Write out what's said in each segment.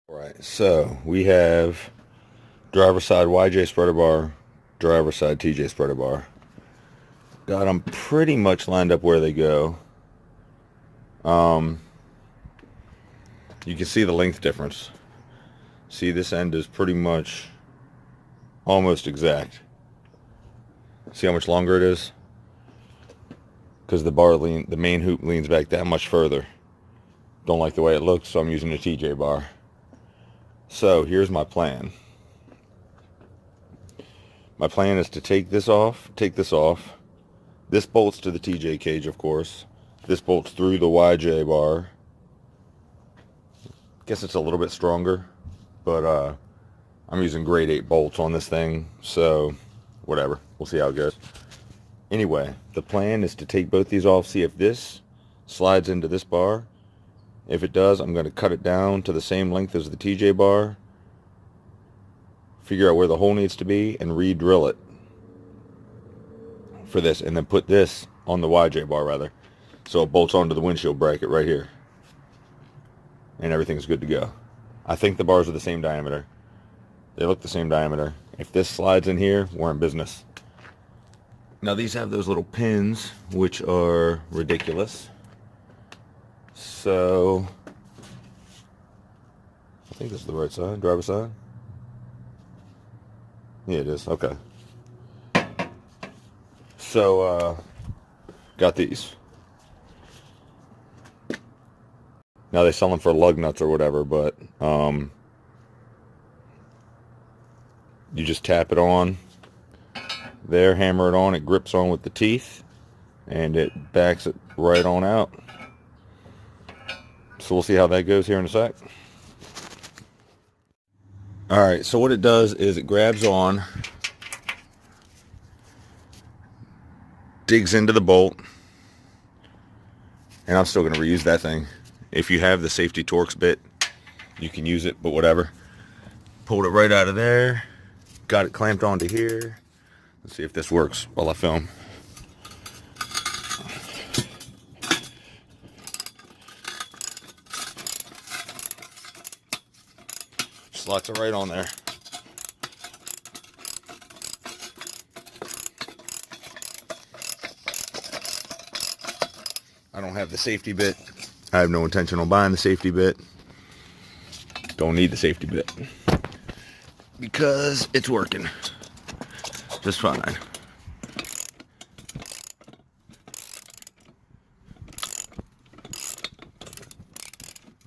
Alright, so we have driver side YJ spreader bar, driver side TJ spreader bar. Got them pretty much lined up where they go. You can see the length difference. See, this end is pretty much almost exact. See how much longer it is? Because the main hoop leans back that much further. Don't like the way it looks, so I'm using a TJ bar. So here's my plan. My plan is to take this off. This bolts to the TJ cage, of course. This bolts through the YJ bar. Guess it's a little bit stronger, but I'm using grade 8 bolts on this thing, so whatever. We'll see how it goes. Anyway, the plan is to take both these off, see if this slides into this bar. If it does, I'm going to cut it down to the same length as the TJ bar, figure out where the hole needs to be, and re-drill it for this, and then put this on the YJ bar, rather, so it bolts onto the windshield bracket right here, and everything's good to go. I think the bars are the same diameter. They look the same diameter. If this slides in here, we're in business. Now these have those little pins, which are ridiculous. So, I think this is the right side, driver side. Yeah, it is. Okay. So, got these. Now they sell them for lug nuts or whatever, but you just tap it on there, hammer it on, it grips on with the teeth, and it backs it right on out. So we'll see how that goes here in a sec. Alright, so what it does is it grabs on, digs into the bolt, and I'm still going to reuse that thing. If you have the safety Torx bit, you can use it, but whatever. Pulled it right out of there, got it clamped onto here. Let's see if this works while I film. Slots it right on there. I don't have the safety bit. I have no intention on buying the safety bit. Don't need the safety bit because it's working just fine.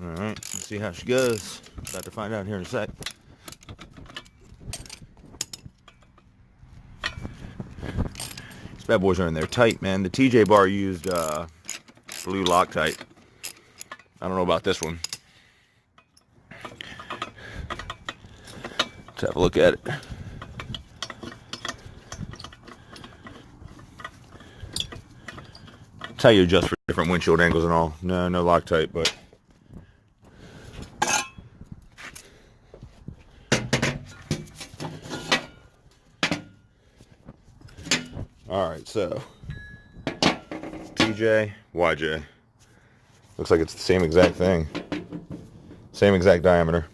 Alright, let's see how she goes. About to find out here in a sec. These bad boys are in there tight, man. The TJ bar used blue Loctite. I don't know about this one. Let's have a look at it. That's how you adjust for different windshield angles and all. No Loctite, but alright, so TJ, YJ. Looks like it's the same exact thing. Same exact diameter.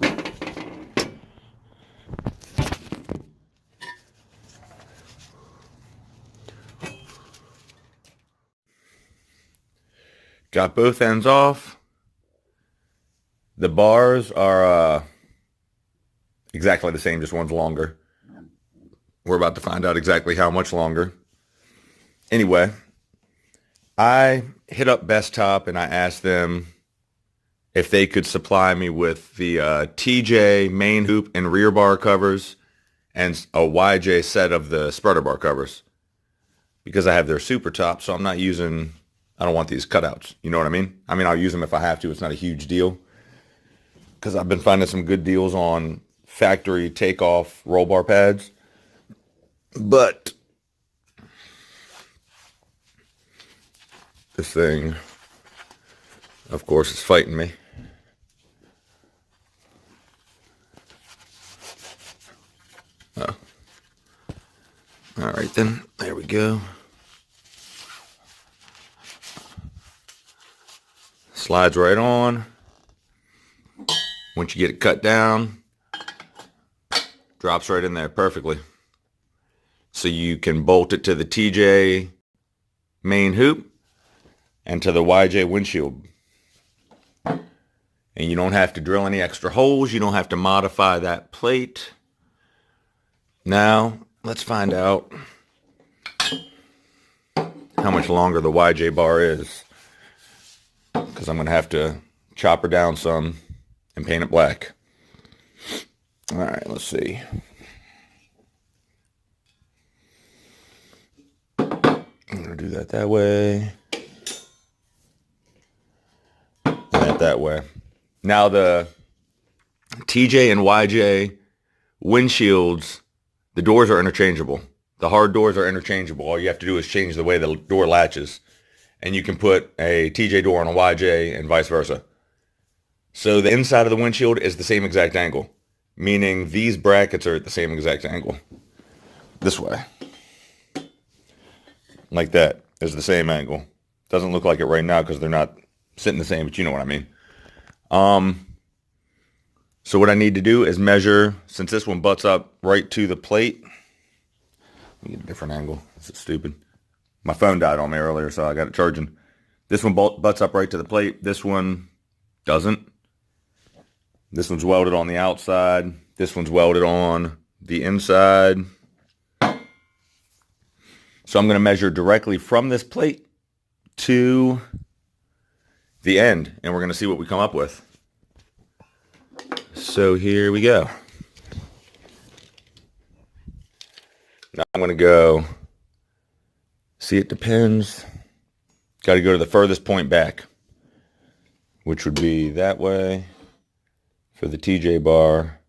Got both ends off. The bars are exactly the same, just one's longer. We're about to find out exactly how much longer. Anyway, I hit up Best Top and I asked them if they could supply me with the TJ main hoop and rear bar covers and a YJ set of the spreader bar covers, because I have their super top, so I don't want these cutouts. You know what I mean? I mean, I'll use them if I have to. It's not a huge deal, because I've been finding some good deals on factory takeoff roll bar pads. But this thing, of course, is fighting me. Oh. All right, then. There we go. Slides right on. Once you get it cut down, drops right in there perfectly. So you can bolt it to the TJ main hoop and to the YJ windshield. And you don't have to drill any extra holes. You don't have to modify that plate. Now, let's find out how much longer the YJ bar is, because I'm going to have to chop her down some and paint it black. All right, let's see. I'm going to do that way. And that way. Now the TJ and YJ windshields, the doors are interchangeable. The hard doors are interchangeable. All you have to do is change the way the door latches. And you can put a TJ door on a YJ and vice versa. So the inside of the windshield is the same exact angle, meaning these brackets are at the same exact angle. This way. Like that is the same angle. Doesn't look like it right now because they're not sitting the same, but you know what I mean. So what I need to do is measure, since this one butts up right to the plate. Let me get a different angle. This is stupid. My phone died on me earlier, so I got it charging. This one butts up right to the plate. This one doesn't. This one's welded on the outside. This one's welded on the inside. So I'm going to measure directly from this plate to the end, and we're going to see what we come up with. So here we go. Now I'm going to go, see, it depends. Got to go to the furthest point back, which would be that way for the TJ bar.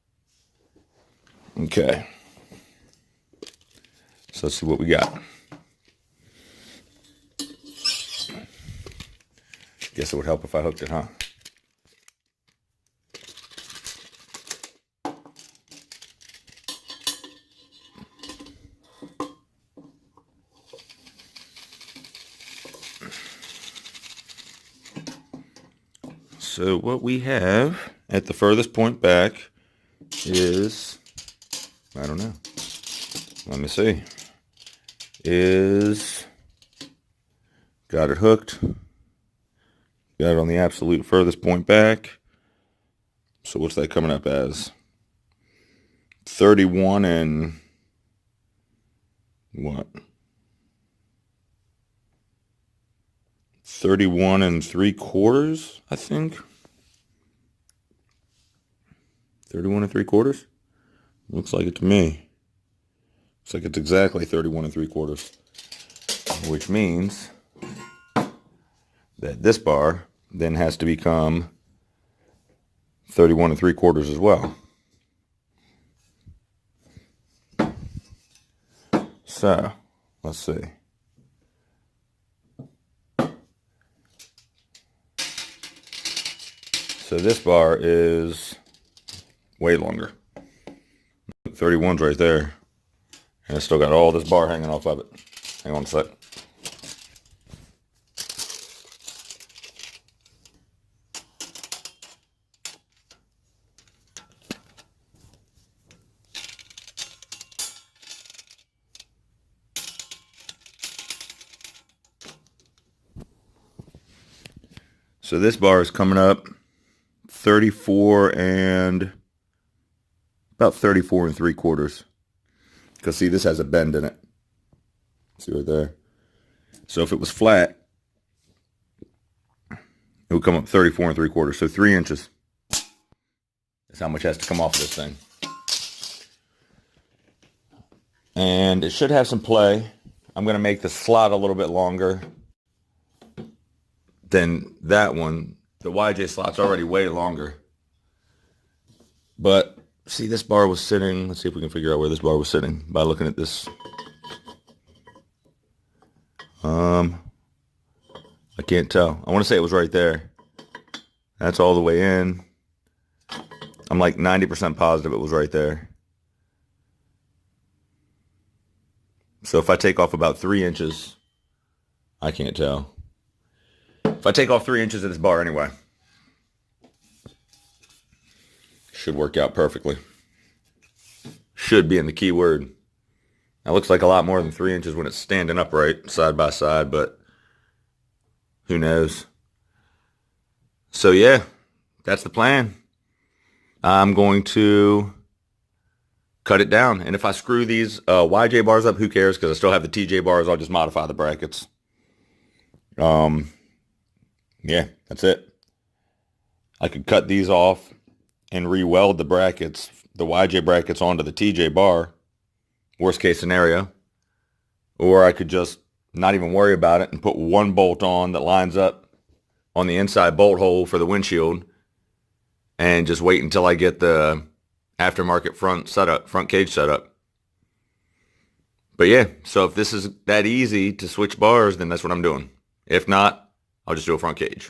Okay. So let's see what we got. Guess it would help if I hooked it, huh? So what we have at the furthest point back is, I don't know, let me see, is, got it hooked, got it on the absolute furthest point back. So what's that coming up as? 31 and what? 31 3/4, I think. 31 3/4? Looks like it to me. Looks like it's exactly 31 3/4. Which means that this bar then has to become 31 3/4 as well. So, let's see. So this bar is way longer. 31's right there. And it's still got all this bar hanging off of it. Hang on a sec. So this bar is coming up 34 and about 34 3/4. Because see, this has a bend in it. See right there. So if it was flat, it would come up 34 3/4. So 3 inches. That's how much has to come off of this thing. And it should have some play. I'm going to make the slot a little bit longer than that one. The YJ slot's already way longer. But see, this bar was sitting, let's see if we can figure out where this bar was sitting by looking at this. I can't tell. I want to say it was right there. That's all the way in. I'm like 90% positive it was right there. So if I take off about 3 inches, I can't tell. If I take off 3 inches of this bar anyway, Should work out perfectly. Should be in the key word. That looks like a lot more than 3 inches when it's standing upright side by side, but who knows? So yeah, that's the plan. I'm going to cut it down. And if I screw these YJ bars up, who cares? Because I still have the TJ bars. I'll just modify the brackets. Yeah, that's it. I could cut these off and re-weld the brackets, the YJ brackets onto the TJ bar. Worst case scenario. Or I could just not even worry about it and put one bolt on that lines up on the inside bolt hole for the windshield and just wait until I get the aftermarket front cage setup. But yeah, so if this is that easy to switch bars, then that's what I'm doing. If not, I'll just do a front cage.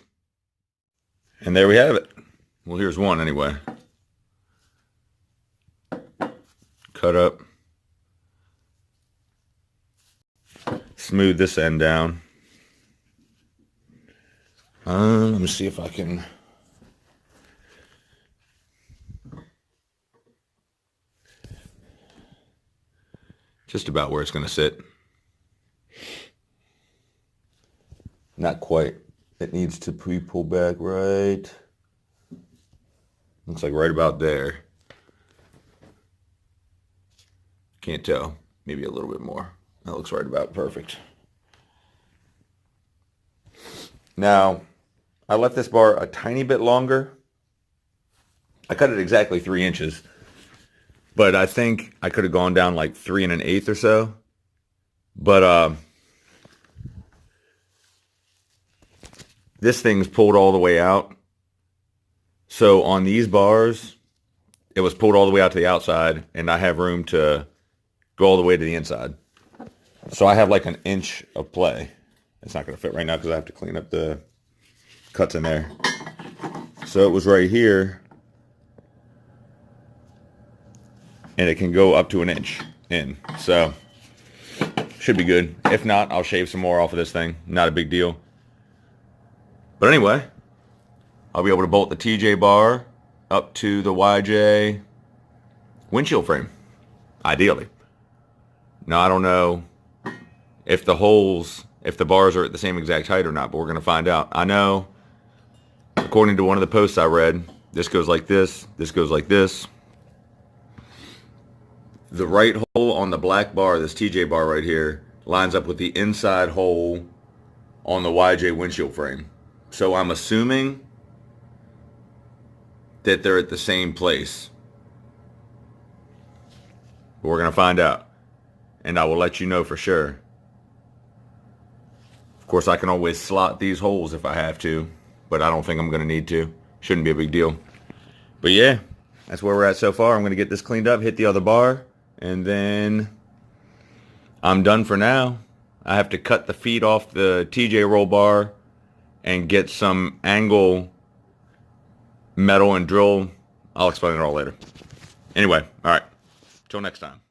And there we have it. Well, here's one anyway. Cut up. Smooth this end down. Let me see if I can. Just about where it's going to sit. Not quite. It needs to pull back right. Looks like right about there. Can't tell. Maybe a little bit more. That looks right about perfect. Now, I left this bar a tiny bit longer. I cut it exactly 3 inches. But I think I could have gone down like 3 1/8 or so. But this thing's pulled all the way out. So on these bars, it was pulled all the way out to the outside, and I have room to go all the way to the inside. So I have like an inch of play. It's not going to fit right now because I have to clean up the cuts in there. So it was right here. And it can go up to an inch in. So should be good. If not, I'll shave some more off of this thing. Not a big deal. But anyway, I'll be able to bolt the TJ bar up to the YJ windshield frame. Ideally. Now, I don't know if the holes, if the bars are at the same exact height or not, but we're going to find out. I know, according to one of the posts I read, this goes like this goes like this. The right hole on the black bar, this TJ bar right here, lines up with the inside hole on the YJ windshield frame. So I'm assuming that they're at the same place. But we're going to find out. And I will let you know for sure. Of course, I can always slot these holes if I have to, but I don't think I'm going to need to. Shouldn't be a big deal. But yeah, that's where we're at so far. I'm going to get this cleaned up, hit the other bar, and then I'm done for now. I have to cut the feet off the TJ roll bar and get some angle metal and drill. I'll explain it all later. Anyway, all right. Till next time.